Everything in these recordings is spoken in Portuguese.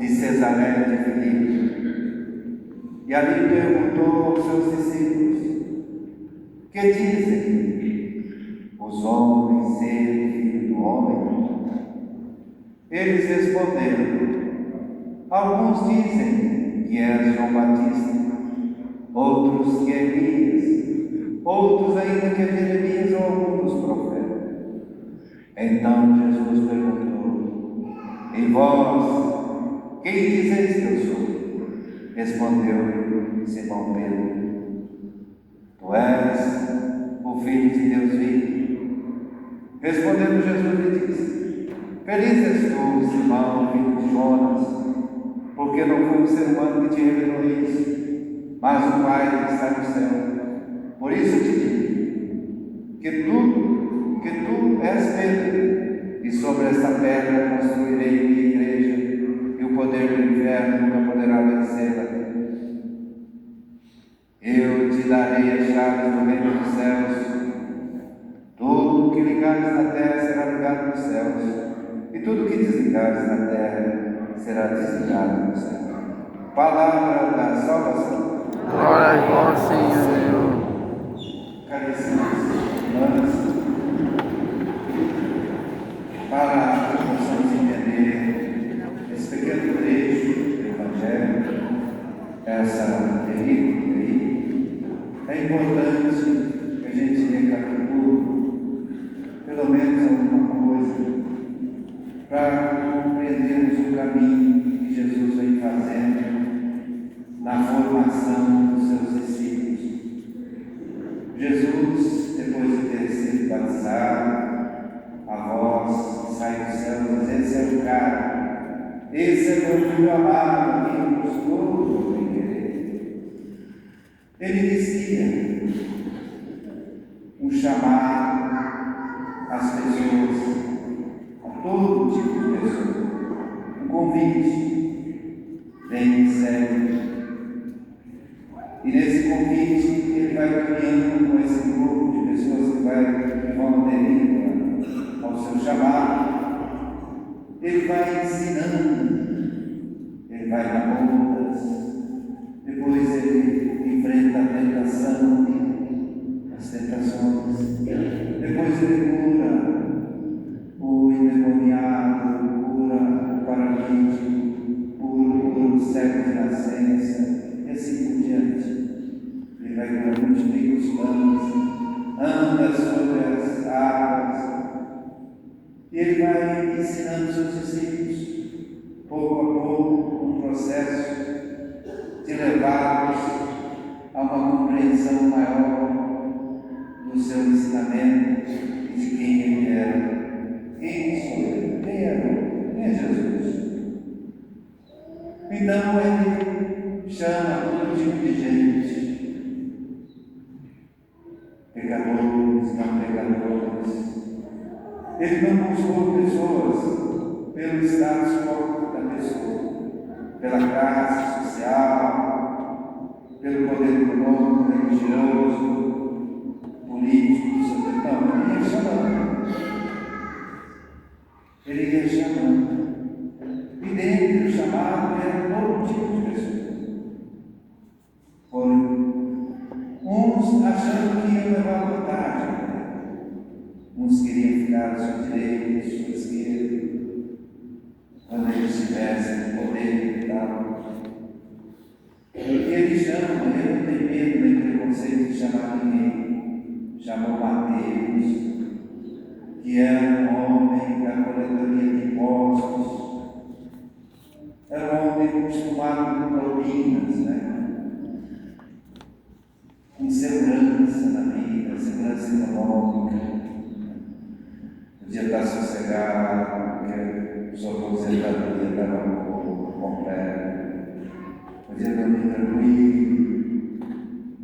de Cesaré de Filipe. E ali perguntou aos seus discípulos: que dizem os homens ser filho do homem? Eles responderam: alguns dizem que é João Batista, outros que é Elias, outros ainda que é Jeremias ou algum dos profetas. Então Jesus perguntou: e vós, quem dizeis que eu sou? Respondeu Simão Pedro: tu és o Filho de Deus vivo. Respondendo Jesus lhe disse: feliz és tu, Simão, filho de Jonas, porque não foi o ser humano que te revelou isso, mas o Pai que está no céu. Por isso te digo que tu és Pedro, e sobre esta pedra construirei minha igreja, e o poder do inferno nunca poderá vencê-la. Eu te darei as chaves do reino dos céus. Tudo que ligares na terra será ligado nos céus, e tudo que desligares na terra será desligado no céu. Palavra da salvação. Glória a vós, Senhor. Caríssimos irmãos, para que possamos entender esse pequeno trecho do Evangelho, essa película aí, é importante que a gente recapitule pelo menos alguma coisa para compreendermos o caminho que Jesus vem fazendo na formação dos seus discípulos. Jesus, depois de ter sido batizado, a voz que sai do céu diz: esse é o cara, esse é meu filho amado, a quem gostoso de querer. Ele inicia um chamado às pessoas, a todo tipo de pessoa, um convite: vem e segue. E nesse convite ele vai caminhando com esse grupo de pessoas que vão aderindo ao seu chamado. Ele vai ensinando, ele vai dar contas, depois ele enfrenta a tentação, as tentações, depois ele cura o endemoniado, cura o paralítico, cura o cego de nascença, e assim por diante. Ele vai curando, multiplica os pães, anda sobre as águas, e ele vai ensinando seus discípulos, pouco a pouco, um processo de levá-los a uma compreensão maior do seu ensinamento e de quem ele era. Quem sou eu? Quem é Jesus? Então ele chama todo tipo de gente, pecadores, não pecadores. Ele não buscou pessoas pelo status quo da pessoa, pela classe social, pelo poder econômico, religioso, político, social. Não, ele ia chamando. Ele ia chamando. E dentro do chamado era todo tipo de pessoas. Foram uns achando que iam levar vantagem, uns queriam ficar à sua direita, à sua esquerda, quando eles tivessem poder e tal. E ele chama, ele não tem medo nem preconceito de chamar ninguém. Chamou Mateus, que era um homem da coletoria de impostos. Era um homem acostumado com propinas, com segurança na vida, segurança econômica. Podia estar sossegado, porque sua aposentadoria estava completa. Podia dormir tranquilo.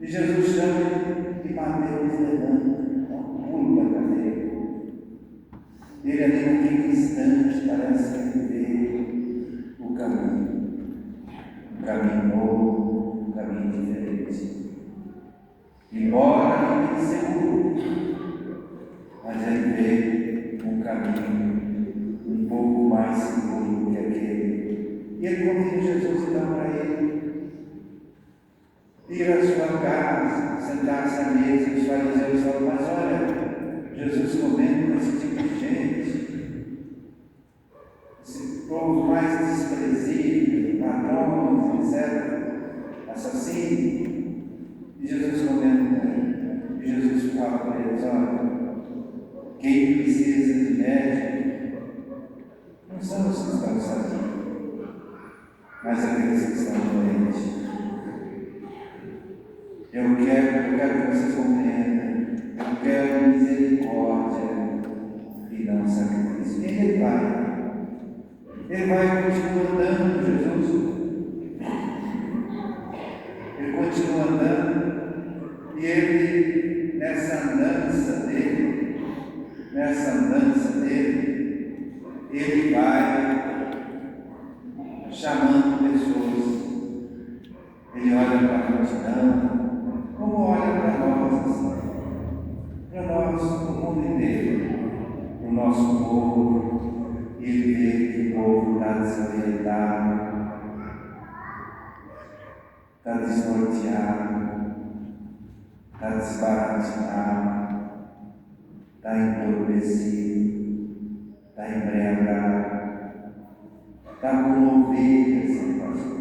E Jesus chama e Mateus levanta, pulo da cadeira. Ele ali naquele instante parece que ele vê o caminho novo, um caminho diferente. Embora ele seguro, mas ele vê um caminho um pouco mais seguro que aquele E ele convida Jesus então para ele ir à sua casa, sentar-se à mesa. Os fariseus falam: mas olha, Jesus comendo com esse tipo de gente, esse povo mais desprezível, ladrões, etc., assassino. E Jesus comendo com ele. E Jesus fala para eles: olha, quem precisa de médico não são os que estão sadios, mas aqueles que estão doentes. Eu quero que vocês compreendam. Eu quero misericórdia e não sacrifício. E ele vai. Ele vai continuar andando, Jesus. Ele continua andando. E ele, nessa andança dele, ele vai chamando pessoas. Ele olha para a multidão, como olha para nós, o mundo inteiro, o nosso povo, e ele vê que o povo está desorientado, está desnorteado, está desbaratinado, está entorpecido, está embriagado, está com ovelhas sem pastor.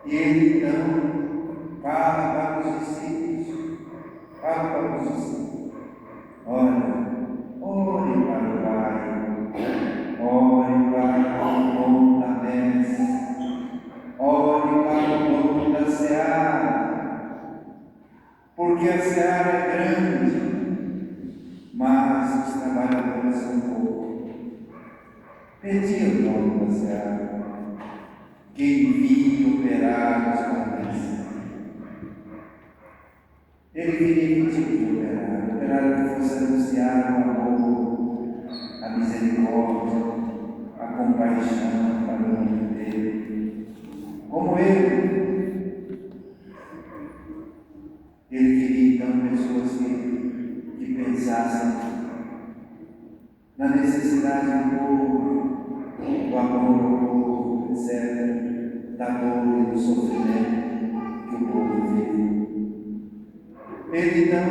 E ele então fala para os discípulos: olha, ore para o Pai, ore para o dono da messe, ore para o dono da seara, porque a seara é grande, mas os trabalhadores são poucos. Pedi ao dono da seara que envie operários para a messe. Ele queria que tipo de operário que fosse anunciar o amor, a misericórdia, a compaixão para o mundo inteiro. Como ele queria então pessoas que pensassem na necessidade do povo, do amor ao povo, etc., da dor e do sofrimento que o povo vive. Ele então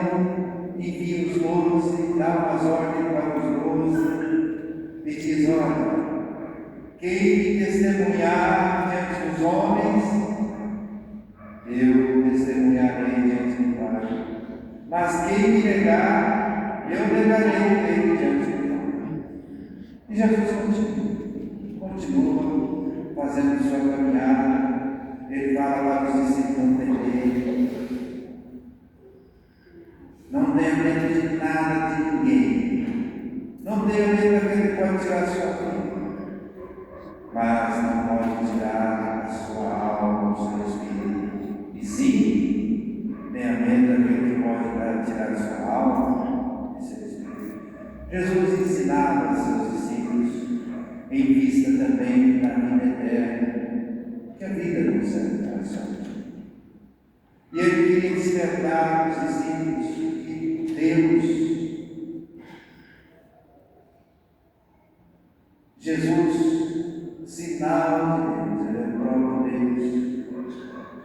envia os 12, dá umas ordens para os 12 e diz: olha, quem me testemunhar diante dos homens, eu testemunharei diante do Pai. Mas quem me negar, eu negarei ele diante do Pai. E Jesus continua fazendo sua caminhada. Ele fala para os discípulos não temerem. Não tenha medo de nada, de ninguém. Não tenha medo daquele que pode tirar a sua vida, mas não pode tirar a sua alma, o seu espírito. E sim, tenha medo daquele que pode tirar a sua alma e seu espírito. Jesus ensinava a seus discípulos em vista também da vida eterna, que a vida não serve para só. E ele queria despertar os discípulos que Deus, Jesus, sinal de Deus, ele é o próprio Deus.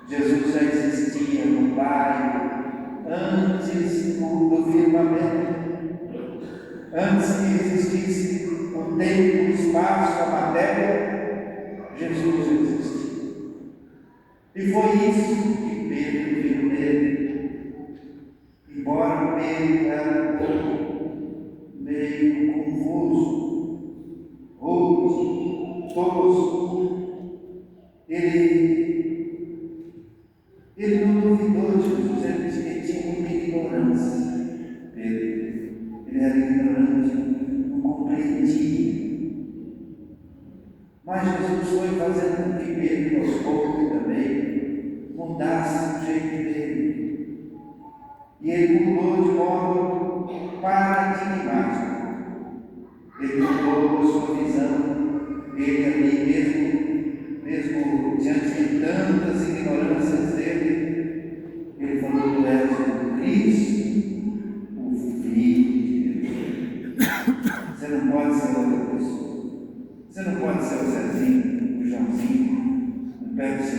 Jesus já existia no Pai antes do firmamento, antes que existisse o tempo, o espaço, a matéria, Jesus existia. E foi isso que Pedro viu nele. Embora Pedro era meio confuso, rouco, tosco, ele não duvidou de Jesus, ele tinha muita ignorância. Pedro, ele era ignorante, não compreendia. Mas Jesus foi fazendo com que Pedro, aos poucos também, mudasse o jeito dele. E ele mudou de modo paradigmático. Ele mudou a sua visão. Ele ali mesmo diante de tantas ignorâncias dele, ele falou: tu és o Cristo, o Filho de Deus. Você não pode ser outra pessoa. Você não pode ser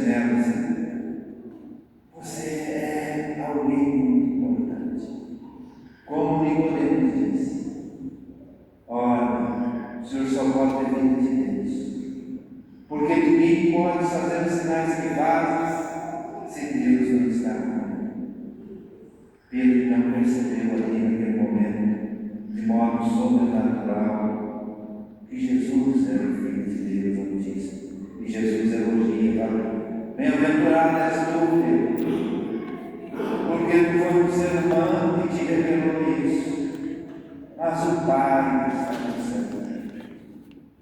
nela assim: você é alguém muito importante. Como Nicodemos disse: olha, o Senhor só pode ter vindo de Deus, porque ninguém pode fazer os sinais que faz se Deus não está com ele. Pedro então percebeu ali naquele momento, de modo sobrenatural, que Jesus era o Filho de Deus Altíssimo. E Jesus elogia e fala: bem-aventurado és tu, Pedro, porque não foi um ser humano que te revelou isso, mas o Pai que está no céu.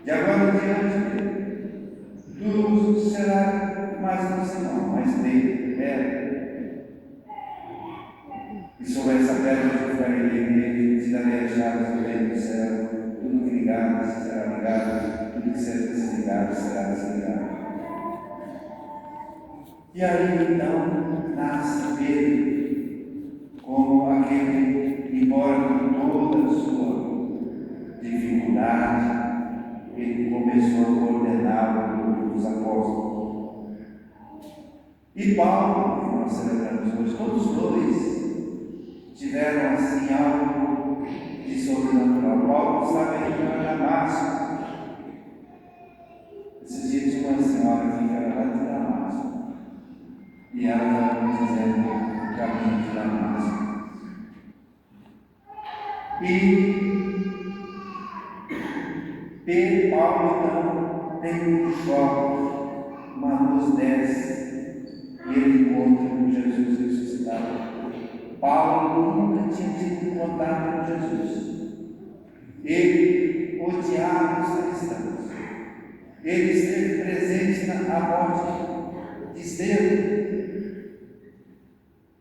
De agora em diante, tu serás mais um sinal, mais pedra. E sobre essa pedra que farei a igreja, te darei as chaves do reino do céu. Tudo que ligar será ligado, tudo que será desligado será desligado. E aí então nasce Pedro, como aquele, embora com toda a sua dificuldade, ele começou a coordenar o grupo dos apóstolos. E Paulo, que nós celebramos hoje, todos dois tiveram assim algo de sobrenatural. Paulo estava indo para Damasco. Esses dias tinha uma senhora que era lá de Damasco, e ela estava me dizendo o caminho de Damasco. E Paulo então tem um choque, uma luz desce, e ele encontra com Jesus ressuscitado. Paulo nunca tinha tido contato com Jesus. Ele odiava os cristãos. Ele esteve presente na morte de Estevão.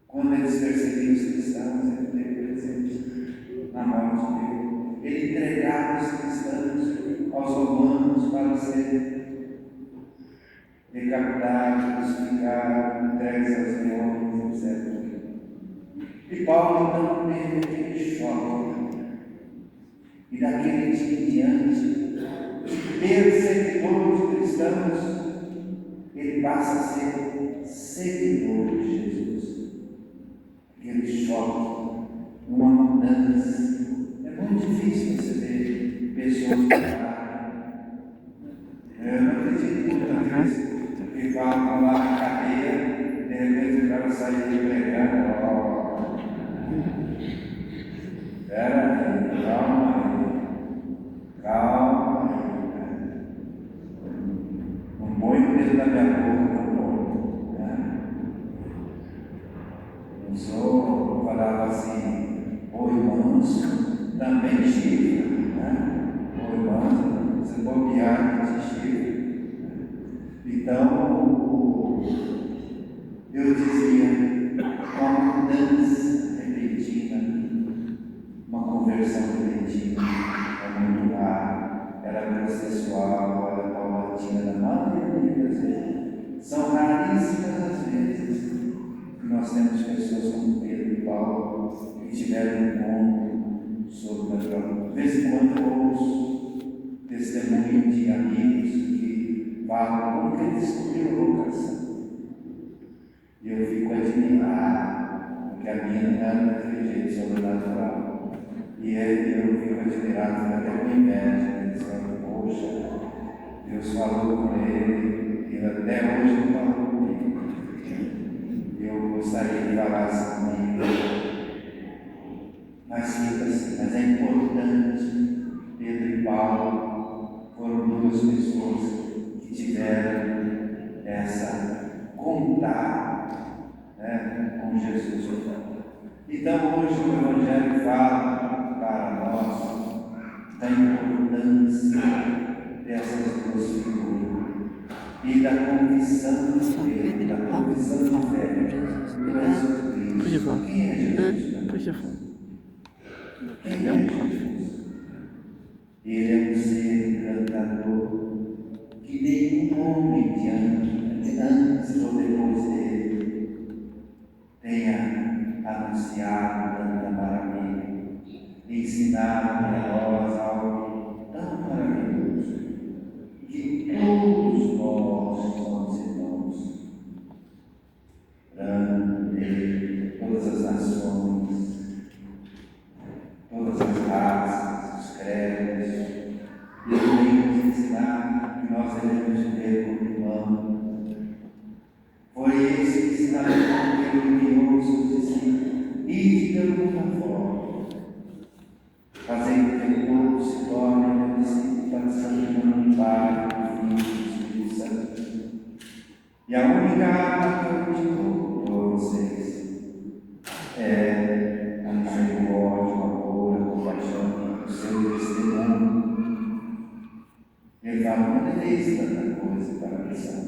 Quando eles perseguiam os cristãos, ele esteve presente na morte dele. Ele entregava os cristãos aos romanos para serem decapitados, crucificados, entregues aos leões, etc. E Paulo então teve aquele choque. E daquele dia em diante, perseguidor de cristãos, ele passa a ser seguidor de Jesus. Aquele choque, uma mudança. É muito difícil você ver pessoas eu não acredito muitas vezes que falam lá na cadeia, de repente o cara sai pregando. Calma. Não põe o dedo na minha boca, não. Não sou, falava assim, ô irmãos, também chifre, ô irmãos, você bobear, te chifre. Então, eu dizia, uma mudança repentina, uma conversão repentina, é muito rara, ela é processual, ela é paulatina, na maioria das vezes. São raríssimas as vezes que nós temos pessoas como Pedro e Paulo que tiveram um encontro sobrenatural. De vez em quando eu ouço testemunho de amigos que falam como que eles descobriram a vocação. E eu fico admirado, porque a minha não era daquele jeito sobrenatural. E eu fico admirado, fico até com inveja, dizendo, poxa, Deus falou com ele, e até hoje não falou comigo. Eu gostaria que falasse comigo. Mas fica assim, mas é importante. Pedro e Paulo foram duas pessoas que tiveram essa contato, com Jesus. Então hoje o Evangelho fala para nós da importância dessas duas figuras e da condição de Pedro, da condição de fé do Jesus Cristo. Quem é Jesus? Quem é Jesus? Ele é um ser encantador que nenhum homem antes ou depois dele tenha anunciado tanta maravilha, ensinado para nós algo tão maravilhoso, que todos nós somos irmãos, e de alguma forma, fazendo que o corpo se torne uma participação do Pai, do Filho e do Espírito Santo. E a única arma que eu dou a vocês é a misericórdia, o amor, a compaixão, o seu testemunho. Ele fala, não deveis tanta coisa para a missão.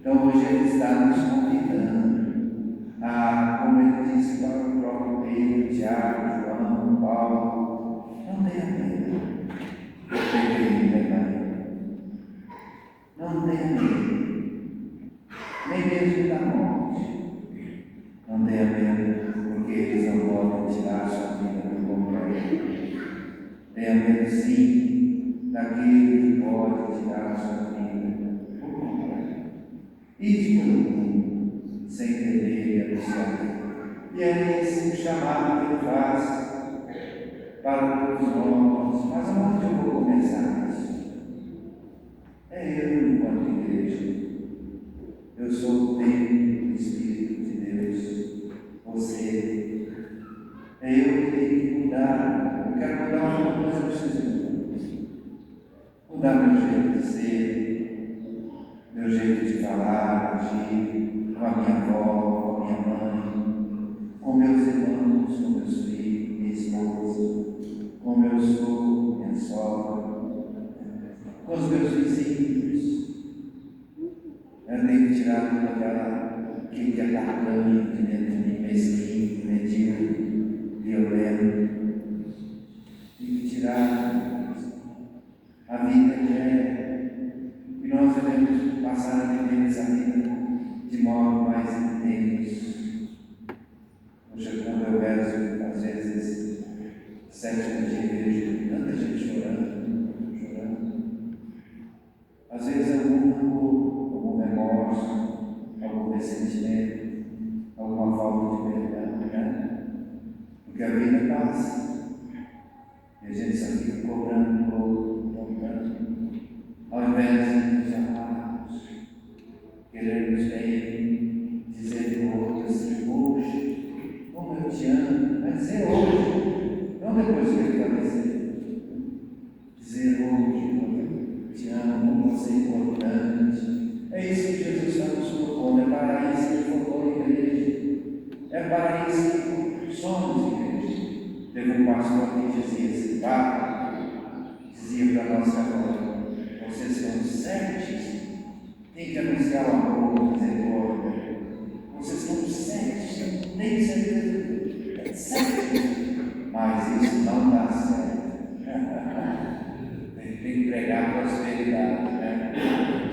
Então hoje ele está nos convidando a, como ele disse para o próprio Pedro, Tiago, João, Paulo, não tenha medo, não tenha medo, nem mesmo da morte, não tenha medo, porque eles não podem tirar a sua vida do completo. Tenha medo sim daquele que pode tirar a sua vida por completo. E de todo mundo, sem temer e abusar. E é esse o chamado que ele faz para todos nós. Mas onde eu vou começar isso? É eu, enquanto igreja. Eu sou o templo do Espírito de Deus. Você. É eu que tenho que mudar. Eu quero mudar uma coisa, eu preciso mudar meu jeito de ser, meu jeito de falar, agir, com a minha avó, com a minha mãe, com meus irmãos, com meus filhos, minha esposa, com meu sogro, minha sogra, com os meus vizinhos. Eu tenho que tirar tudo aquele que atacante de dentro de mim, mesquinho, medíocre, violento. Tenho que tirar a vida que é, e nós devemos passar a viver essa vida de modo mais intenso. Poxa, quando eu rezo, às vezes, 7 dia, vejo tanta gente chorando. Às vezes algum remorso, algum ressentimento, alguma falta de perdão, né? Porque a vida passa. E a gente só fica cobrando o outro, ao invés de nos amarmos, querermos bem, dizer ao outro assim, hoje, como eu te amo, mas dizer hoje, não depois que ele falecer. Dizer hoje, como eu te amo, como você é importante. É isso que Jesus está nos propondo, é para isso que ele formou a igreja, é para isso que somos igreja. Teve um pastor que dizia assim, dizia para nós agora, vocês são certos, tem que anunciar o amor, misericórdia. Vocês são certos, tem que ser certos, mas isso não dá certo. Tem que pregar prosperidade, né?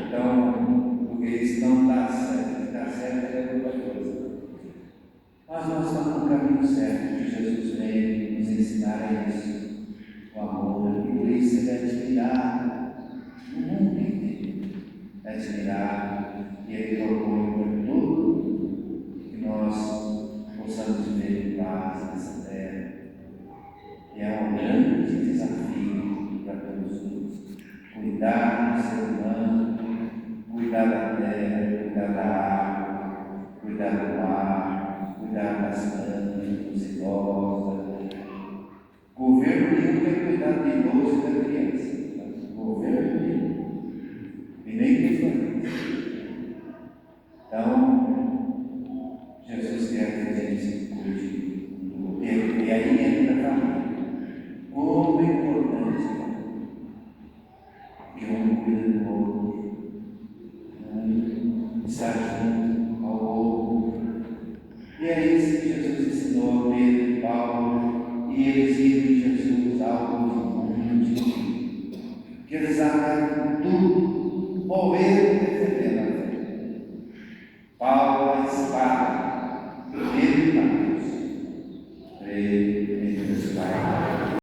Então, porque isso não dá certo, o que dá certo é outra coisa. Mas nós estamos no caminho certo, que Jesus veio nos ensinar a isso, o amor, e por isso ele é admirado no mundo inteiro, é admirado, e ele propõe por tudo que nós possamos viver em paz nessa terra, que é um grande desafio para todos nós. Cuidar do ser humano, cuidar da terra, cuidar da água, cuidar do mar, cuidar das plantas, dos idosos. Governo nenhum quer cuidar de idosos,